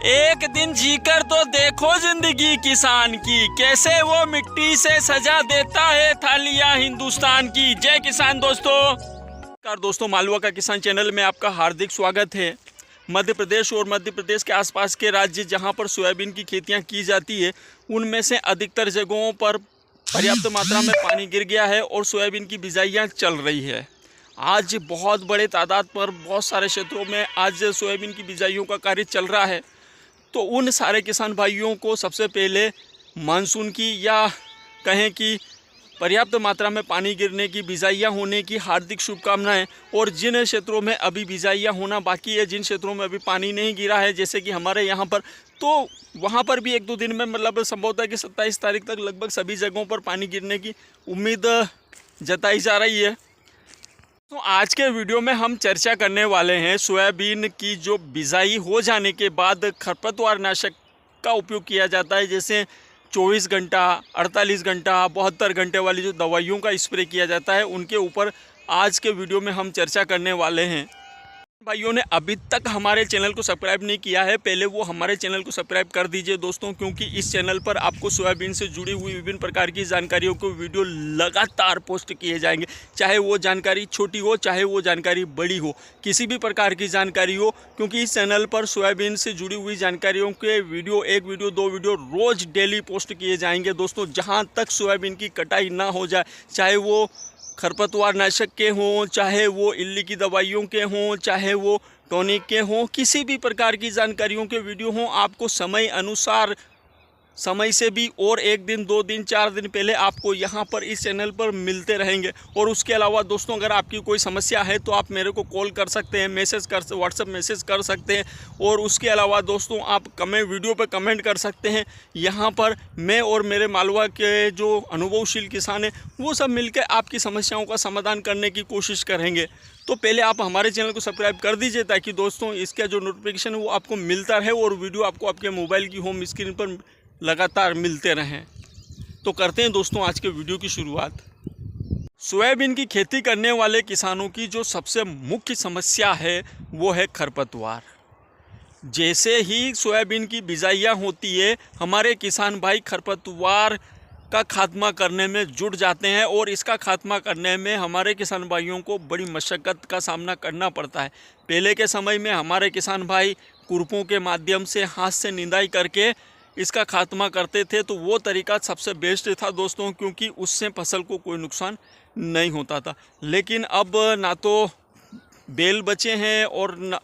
एक दिन जीकर तो देखो जिंदगी किसान की, कैसे वो मिट्टी से सजा देता है थालियां हिंदुस्तान की। जय किसान दोस्तों, मालवा का किसान चैनल में आपका हार्दिक स्वागत है। मध्य प्रदेश और मध्य प्रदेश के आसपास के राज्य जहां पर सोयाबीन की खेतियां की जाती है, उनमें से अधिकतर जगहों पर पर्याप्त मात्रा में पानी गिर गया है और सोयाबीन की बिजाइयां चल रही है। आज बहुत बड़े तादाद पर बहुत सारे क्षेत्रों में आज सोयाबीन की बिजाइयों का कार्य चल रहा है। तो उन सारे किसान भाइयों को सबसे पहले मानसून की या कहें कि पर्याप्त मात्रा में पानी गिरने की, बिजाइयाँ होने की हार्दिक शुभकामनाएं। और जिन क्षेत्रों में अभी बिजाइयाँ होना बाकी है, जिन क्षेत्रों में अभी पानी नहीं गिरा है, जैसे कि हमारे यहाँ पर, तो वहाँ पर भी एक दो दिन में मतलब संभवतः है कि 27 तारीख तक लगभग सभी जगहों पर पानी गिरने की उम्मीद जताई जा रही है। तो आज के वीडियो में हम चर्चा करने वाले हैं सोयाबीन की जो बिजाई हो जाने के बाद खरपतवार नाशक का उपयोग किया जाता है, जैसे 24 घंटा, 48 घंटा, 72 घंटे वाली जो दवाइयों का स्प्रे किया जाता है, उनके ऊपर आज के वीडियो में हम चर्चा करने वाले हैं। भाइयों ने अभी तक हमारे चैनल को सब्सक्राइब नहीं किया है, पहले वो हमारे चैनल को सब्सक्राइब कर दीजिए दोस्तों, क्योंकि इस चैनल पर आपको सोयाबीन से जुड़ी हुई विभिन्न प्रकार की जानकारियों को वीडियो लगातार पोस्ट किए जाएंगे। चाहे वो जानकारी छोटी हो, चाहे वो जानकारी बड़ी हो, किसी भी प्रकार की जानकारी हो, क्योंकि इस चैनल पर सोयाबीन से जुड़ी हुई जानकारियों के वीडियो, एक वीडियो, दो वीडियो रोज़ डेली पोस्ट किए जाएंगे दोस्तों। जहाँ तक सोयाबीन की कटाई ना हो जाए, चाहे वो खरपतवार नाशक के हों, चाहे वो इल्ली की दवाइयों के हों, चाहे वो टॉनिक के हों, किसी भी प्रकार की जानकारियों के वीडियो हों, आपको समय अनुसार, समय से भी और एक दिन, दो दिन, 4 दिन पहले आपको यहाँ पर इस चैनल पर मिलते रहेंगे। और उसके अलावा दोस्तों, अगर आपकी कोई समस्या है तो आप मेरे को कॉल कर सकते हैं, व्हाट्सएप मैसेज कर सकते हैं। और उसके अलावा दोस्तों, आप वीडियो पर कमेंट कर सकते हैं। यहाँ पर मैं और मेरे मालवा के जो अनुभवशील किसान हैं, वो सब मिलकर आपकी समस्याओं का समाधान करने की कोशिश करेंगे। तो पहले आप हमारे चैनल को सब्सक्राइब कर दीजिए, ताकि दोस्तों इसका जो नोटिफिकेशन है वो आपको मिलता रहे और वीडियो आपको आपके मोबाइल की होम स्क्रीन पर लगातार मिलते रहें। तो करते हैं दोस्तों आज के वीडियो की शुरुआत। सोयाबीन की खेती करने वाले किसानों की जो सबसे मुख्य समस्या है वो है खरपतवार। जैसे ही सोयाबीन की बिजाइयाँ होती है, हमारे किसान भाई खरपतवार का खात्मा करने में जुट जाते हैं। और इसका खात्मा करने में हमारे किसान भाइयों को बड़ी मशक्क़त का सामना करना पड़ता है। पहले के समय में हमारे किसान भाई खुरपों के माध्यम से, हाथ से निंदाई करके इसका खात्मा करते थे, तो वो तरीका सबसे बेस्ट था दोस्तों, क्योंकि उससे फसल को कोई नुकसान नहीं होता था। लेकिन अब ना तो बैल बचे हैं और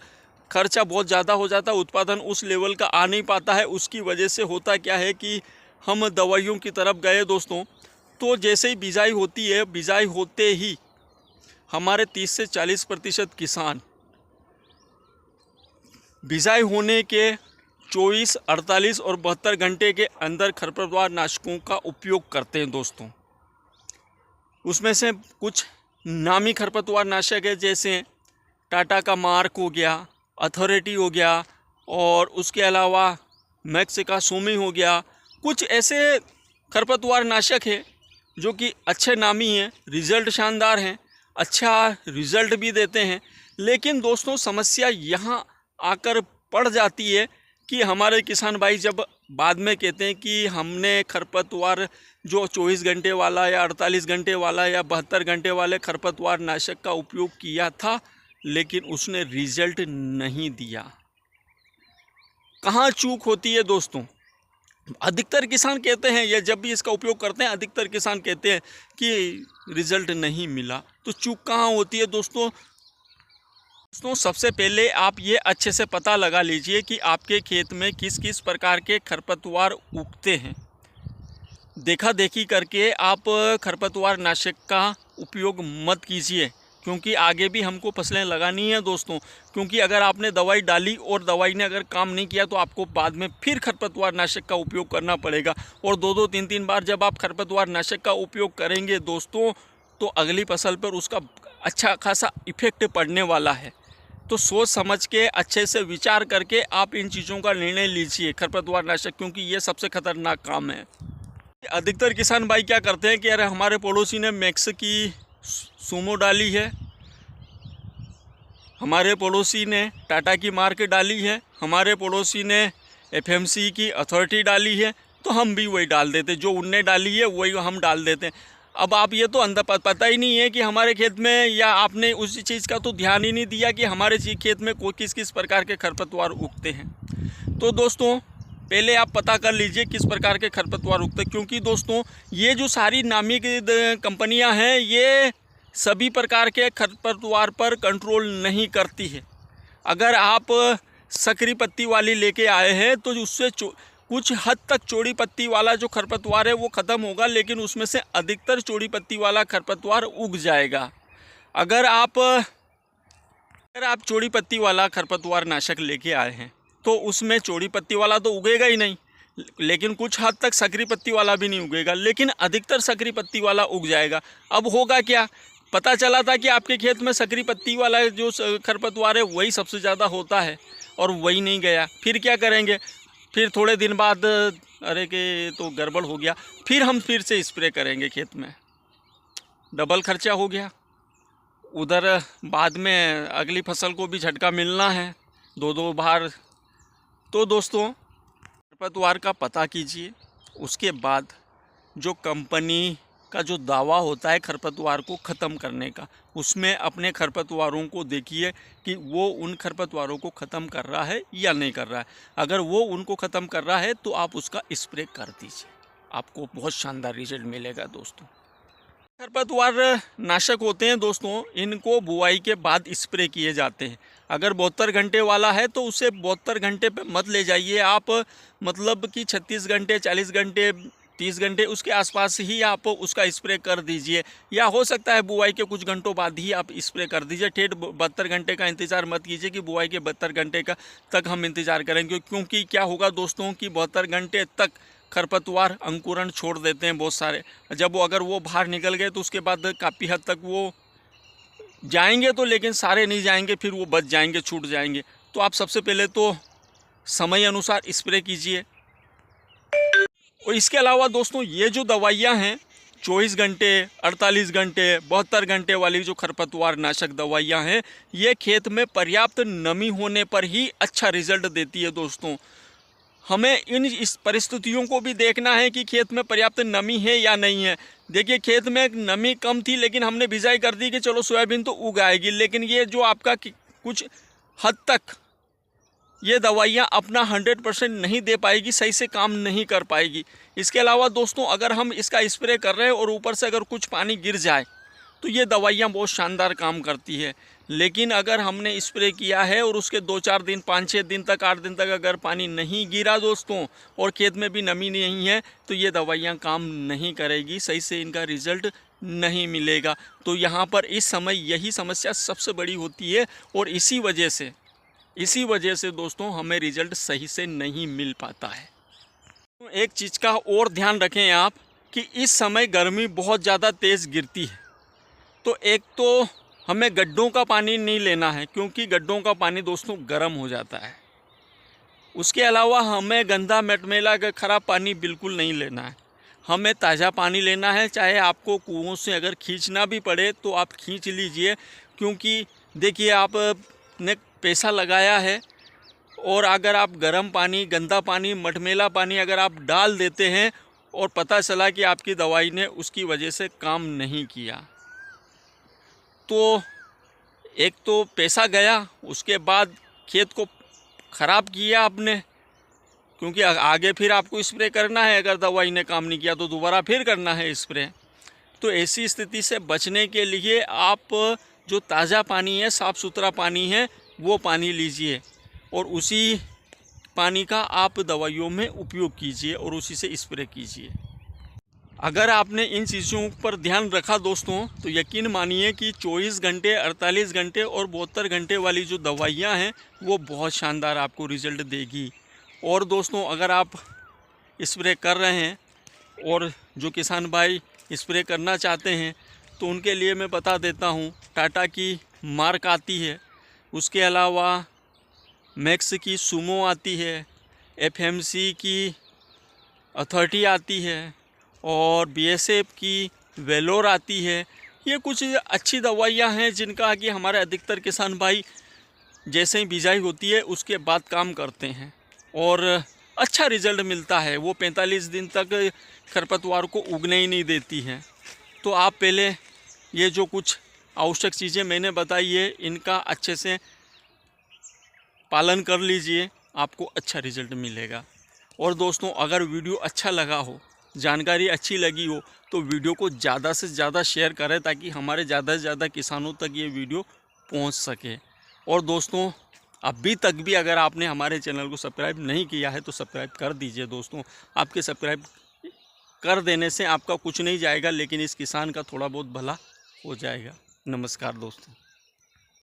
खर्चा बहुत ज़्यादा हो जाता, उत्पादन उस लेवल का आ नहीं पाता है। उसकी वजह से होता क्या है कि हम दवाइयों की तरफ गए दोस्तों। तो जैसे ही बिजाई होती है, बिजाई होते ही हमारे 30 से 40% किसान बिजाई होने के 24, 48 और 72 घंटे के अंदर खरपतवार नाशकों का उपयोग करते हैं दोस्तों। उसमें से कुछ नामी खरपतवार नाशक है, जैसे टाटा का मार्क हो गया, अथॉरिटी हो गया, और उसके अलावा मैक्स का सोमी हो गया। कुछ ऐसे खरपतवार नाशक हैं जो कि अच्छे नामी हैं, रिज़ल्ट शानदार हैं, अच्छा रिज़ल्ट भी देते हैं। लेकिन दोस्तों, समस्या यहाँ आकर पड़ जाती है कि हमारे किसान भाई जब बाद में कहते हैं कि हमने खरपतवार जो 24 घंटे वाला या 48 घंटे वाला या 72 घंटे वाले खरपतवार नाशक का उपयोग किया था, लेकिन उसने रिजल्ट नहीं दिया। कहाँ चूक होती है दोस्तों? अधिकतर किसान कहते हैं, या जब भी इसका उपयोग करते हैं, अधिकतर किसान कहते हैं कि रिजल्ट नहीं मिला। तो चूक कहाँ होती है दोस्तों? सबसे पहले आप ये अच्छे से पता लगा लीजिए कि आपके खेत में किस किस प्रकार के खरपतवार उगते हैं। देखा देखी करके आप खरपतवार नाशक का उपयोग मत कीजिए, क्योंकि आगे भी हमको फसलें लगानी है दोस्तों। क्योंकि अगर आपने दवाई डाली और दवाई ने अगर काम नहीं किया, तो आपको बाद में फिर खरपतवार नाशक का उपयोग करना पड़ेगा। और 2-2, 3-3 बार जब आप खरपतवार नाशक का उपयोग करेंगे दोस्तों, तो अगली फसल पर उसका अच्छा खासा इफेक्ट पड़ने वाला है। तो सोच समझ के, अच्छे से विचार करके आप इन चीज़ों का निर्णय लीजिए खरपतवार नाशक, क्योंकि ये सबसे खतरनाक काम है। अधिकतर किसान भाई क्या करते हैं कि अरे हमारे पड़ोसी ने मैक्स की सोमो डाली है, हमारे पड़ोसी ने टाटा की मार्क डाली है, हमारे पड़ोसी ने एफएमसी की अथॉरिटी डाली है तो हम भी वही डाल देते, जो उनने डाली है वही हम डाल देते हैं। अब आप ये तो अंदर पता ही नहीं है कि हमारे खेत में, या आपने उस चीज़ का तो ध्यान ही नहीं दिया कि हमारे खेत में किस किस प्रकार के खरपतवार उगते हैं। तो दोस्तों पहले आप पता कर लीजिए किस प्रकार के खरपतवार उगते हैं, क्योंकि दोस्तों ये जो सारी नामी कंपनियां हैं ये सभी प्रकार के खरपतवार पर कंट्रोल नहीं करती है। अगर आप सकरी पत्ती वाली लेके आए हैं तो उससे कुछ हद तक चौड़ी पत्ती वाला जो खरपतवार है वो ख़त्म होगा, लेकिन उसमें से अधिकतर चौड़ी पत्ती वाला खरपतवार उग जाएगा। अगर आप चौड़ी पत्ती वाला खरपतवार नाशक लेके आए हैं तो उसमें चौड़ी पत्ती वाला तो उगेगा ही नहीं, लेकिन कुछ हद तक सकरी पत्ती वाला भी नहीं उगेगा, लेकिन अधिकतर सकरी पत्ती वाला उग जाएगा। अब होगा क्या, पता चला था कि आपके खेत में सकरी पत्ती वाला जो खरपतवार है वही सबसे ज़्यादा होता है और वही नहीं गया। फिर क्या करेंगे, फिर थोड़े दिन बाद अरे के तो गड़बड़ हो गया, फिर हम फिर से स्प्रे करेंगे खेत में, डबल खर्चा हो गया। उधर बाद में अगली फसल को भी झटका मिलना है 2-2 बार। तो दोस्तों खरपतवार का पता कीजिए, उसके बाद जो कंपनी का जो दावा होता है खरपतवार को ख़त्म करने का, उसमें अपने खरपतवारों को देखिए कि वो उन खरपतवारों को ख़त्म कर रहा है या नहीं कर रहा है। अगर वो उनको ख़त्म कर रहा है तो आप उसका स्प्रे कर दीजिए, आपको बहुत शानदार रिजल्ट मिलेगा। दोस्तों खरपतवार नाशक होते हैं दोस्तों, इनको बुआई के बाद स्प्रे किए जाते हैं। अगर 72 घंटे वाला है तो उसे 72 घंटे पे मत ले जाइए आप, मतलब कि 36 घंटे 40 घंटे 30 घंटे उसके आसपास ही आप उसका स्प्रे कर दीजिए, या हो सकता है बुआई के कुछ घंटों बाद ही आप स्प्रे कर दीजिए। ठेठ 72 घंटे का इंतज़ार मत कीजिए कि बुआई के 72 घंटे का तक हम इंतज़ार करेंगे, क्योंकि क्या होगा दोस्तों कि 72 घंटे तक खरपतवार अंकुरण छोड़ देते हैं बहुत सारे। जब अगर वो बाहर निकल गए तो उसके बाद काफ़ी हद तक वो जाएंगे तो, लेकिन सारे नहीं जाएंगे, फिर वो बच जाएंगे, छूट जाएंगे। तो आप सबसे पहले तो समय अनुसार स्प्रे कीजिए। और इसके अलावा दोस्तों ये जो दवाइयाँ हैं 24 घंटे 48 घंटे 72 घंटे वाली जो खरपतवार नाशक दवाइयाँ हैं, ये खेत में पर्याप्त नमी होने पर ही अच्छा रिजल्ट देती है। दोस्तों हमें इस परिस्थितियों को भी देखना है कि खेत में पर्याप्त नमी है या नहीं है। देखिए खेत में नमी कम थी लेकिन हमने बिजाई कर दी कि चलो सोयाबीन तो उग आएगी, लेकिन ये जो आपका कुछ हद तक ये दवाइयाँ अपना 100% नहीं दे पाएगी, सही से काम नहीं कर पाएगी। इसके अलावा दोस्तों अगर हम इसका स्प्रे कर रहे हैं और ऊपर से अगर कुछ पानी गिर जाए तो ये दवाइयाँ बहुत शानदार काम करती है। लेकिन अगर हमने स्प्रे किया है और उसके 2-4 दिन 5-6 दिन तक 8 दिन तक अगर पानी नहीं गिरा दोस्तों और खेत में भी नमी नहीं है तो ये दवाइयाँ काम नहीं करेगी, सही से इनका रिज़ल्ट नहीं मिलेगा। तो यहाँ पर इस समय यही समस्या सबसे बड़ी होती है और इसी वजह से दोस्तों हमें रिज़ल्ट सही से नहीं मिल पाता है। तो एक चीज़ का और ध्यान रखें आप कि इस समय गर्मी बहुत ज़्यादा तेज़ गिरती है, तो एक तो हमें गड्ढों का पानी नहीं लेना है क्योंकि गड्ढों का पानी दोस्तों गर्म हो जाता है। उसके अलावा हमें गंदा मटमैला का ख़राब पानी बिल्कुल नहीं लेना है, हमें ताज़ा पानी लेना है। चाहे आपको कुओं से अगर खींचना भी पड़े तो आप खींच लीजिए, क्योंकि देखिए आपने पैसा लगाया है और अगर आप गर्म पानी, गंदा पानी, मटमैला पानी अगर आप डाल देते हैं और पता चला कि आपकी दवाई ने उसकी वजह से काम नहीं किया, तो एक तो पैसा गया, उसके बाद खेत को ख़राब किया आपने, क्योंकि आगे फिर आपको स्प्रे करना है। अगर दवाई ने काम नहीं किया तो दोबारा फिर करना है स्प्रे। तो ऐसी स्थिति से बचने के लिए आप जो ताज़ा पानी है, साफ़ सुथरा पानी है, वो पानी लीजिए और उसी पानी का आप दवाइयों में उपयोग कीजिए और उसी से स्प्रे कीजिए। अगर आपने इन चीज़ों पर ध्यान रखा दोस्तों तो यकीन मानिए कि 24 घंटे 48 घंटे और 72 घंटे वाली जो दवाइयाँ हैं वो बहुत शानदार आपको रिज़ल्ट देगी। और दोस्तों अगर आप स्प्रे कर रहे हैं और जो किसान भाई स्प्रे करना चाहते हैं तो उनके लिए मैं बता देता हूँ, टाटा की मार्क आती है, उसके अलावा मैक्स की सुमो आती है, एफएमसी की अथॉरिटी आती है और बीएसएफ की वेलोर आती है। ये कुछ अच्छी दवाइयाँ हैं जिनका कि हमारे अधिकतर किसान भाई जैसे ही बिजाई होती है उसके बाद काम करते हैं। और अच्छा रिजल्ट मिलता है। वो 45 दिन तक खरपतवार को उगने ही नहीं देती हैं। तो आप पहले ये जो कुछ आवश्यक चीज़ें मैंने बताई है, इनका अच्छे से पालन कर लीजिए, आपको अच्छा रिजल्ट मिलेगा। और दोस्तों, अगर वीडियो अच्छा लगा हो, जानकारी अच्छी लगी हो, तो वीडियो को ज़्यादा से ज़्यादा शेयर करें ताकि हमारे ज़्यादा से ज़्यादा किसानों तक ये वीडियो पहुंच सके। और दोस्तों, अभी तक भी अगर आपने हमारे चैनल को सब्सक्राइब नहीं किया है तो सब्सक्राइब कर दीजिए। दोस्तों, आपके सब्सक्राइब कर देने से आपका कुछ नहीं जाएगा, लेकिन इस किसान का थोड़ा बहुत भला हो जाएगा। नमस्कार दोस्तों।